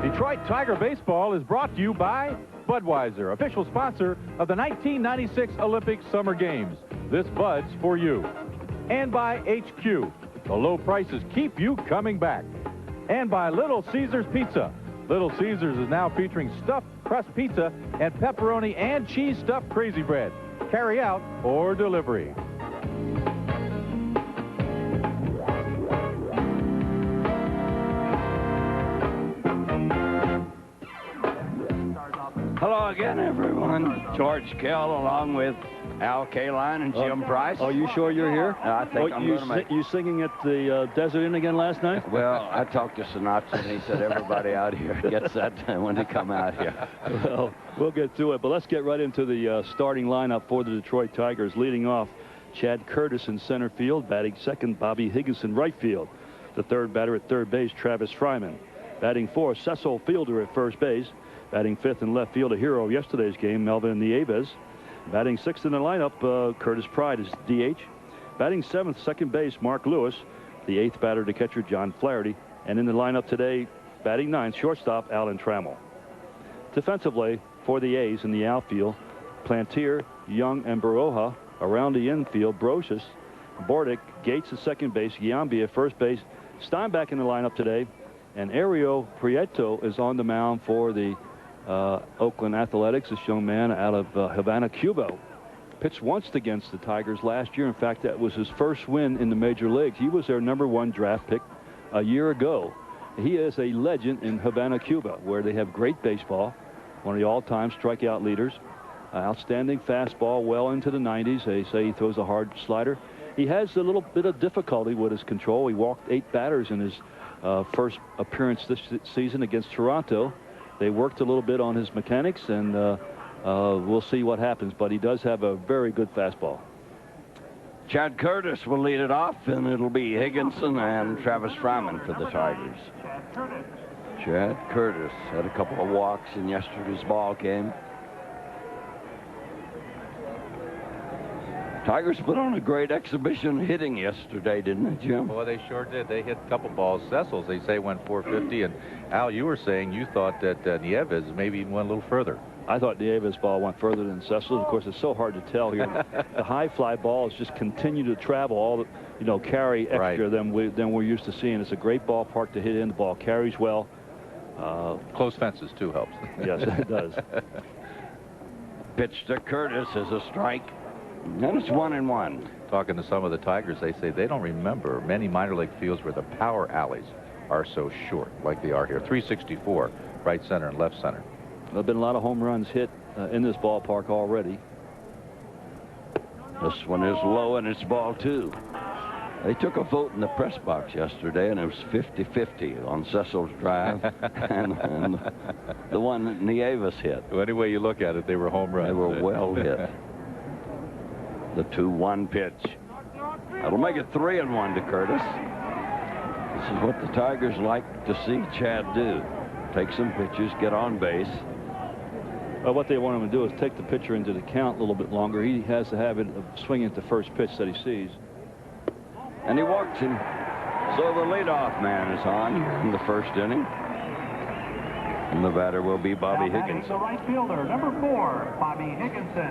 Detroit Tiger Baseball is brought to you by Budweiser, official sponsor of the 1996 Olympic Summer Games. This Bud's for you. And by HQ. The low prices keep you coming back. And by Little Caesars Pizza. Little Caesars is now featuring stuffed crust pizza and pepperoni and cheese stuffed crazy bread. Carry out or delivery. Hello again, everyone. George Kell along with Al Kaline and Jim Price. Are you sure you're here? I think I'm going to make... You singing at the Desert Inn again last night? Well, I talked to Sinatra, and he said everybody out here gets that when they come out here. Well, we'll get to it, but let's get right into the starting lineup for the Detroit Tigers. Leading off, Chad Curtis in center field. Batting second, Bobby Higginson right field. The third batter at third base, Travis Fryman. Batting fourth, Cecil Fielder at first base. Batting fifth in left field, a hero of yesterday's game, Melvin Nieves. Batting sixth in the lineup, Curtis Pride is DH. Batting seventh, second base, Mark Lewis. The eighth batter to catcher, John Flaherty. And in the lineup today, batting ninth, shortstop, Alan Trammell. Defensively, for the A's in the outfield, Plantier, Young, and Baroja. Around the infield, Brocious, Bordick, Gates at second base, Giambi at first base. Steinbach in the lineup today. And Ario Prieto is on the mound for the Oakland Athletics, this young man out of Havana, Cuba. Pitched once against the Tigers last year. In fact, that was his first win in the major leagues. He was their #1 draft pick a year ago. He is a legend in Havana, Cuba, where they have great baseball. One of the all-time strikeout leaders. Outstanding fastball, well into the 90s. They say he throws a hard slider. He has a little bit of difficulty with his control. He walked 8 batters in his first appearance this season against Toronto. They worked a little bit on his mechanics, and we'll see what happens, but he does have a very good fastball. Chad Curtis will lead it off, and it'll be Higginson and Travis Fryman for the Tigers. Chad Curtis had a couple of walks in yesterday's ball game. Tigers put on a great exhibition hitting yesterday, didn't they, Jim? Well, they sure did. They hit a couple balls. Cecil's, they say, went 450. And, Al, you were saying you thought that Nieves maybe even went a little further. I thought Nieves' ball went further than Cecil's. Of course, it's so hard to tell here. The high fly balls just continue to travel all the, carry extra than we're used to seeing. It's a great ballpark to hit in. The ball carries well. Close fences, too, helps. Yes, it does. Pitch to Curtis is a strike. And it's 1-1. Talking to some of the Tigers, they say they don't remember many minor league fields where the power alleys are so short like they are here. 364, right center and left center. There have been a lot of home runs hit in this ballpark already. This one is low, and it's ball 2. They took a vote in the press box yesterday, and it was 50-50 on Cecil's drive and the one that Nieves hit. Well, any way you look at it, they were home runs. They were well hit. The 2-1 pitch. That'll make it 3-1 to Curtis. This is what the Tigers like to see Chad do. Take some pitches, get on base. Well, what they want him to do is take the pitcher into the count a little bit longer. He has the habit of swinging at the first pitch that he sees. And he walks him. So the leadoff man is on in the first inning. And the batter will be Bobby Higginson. The right fielder, #4, Bobby Higginson.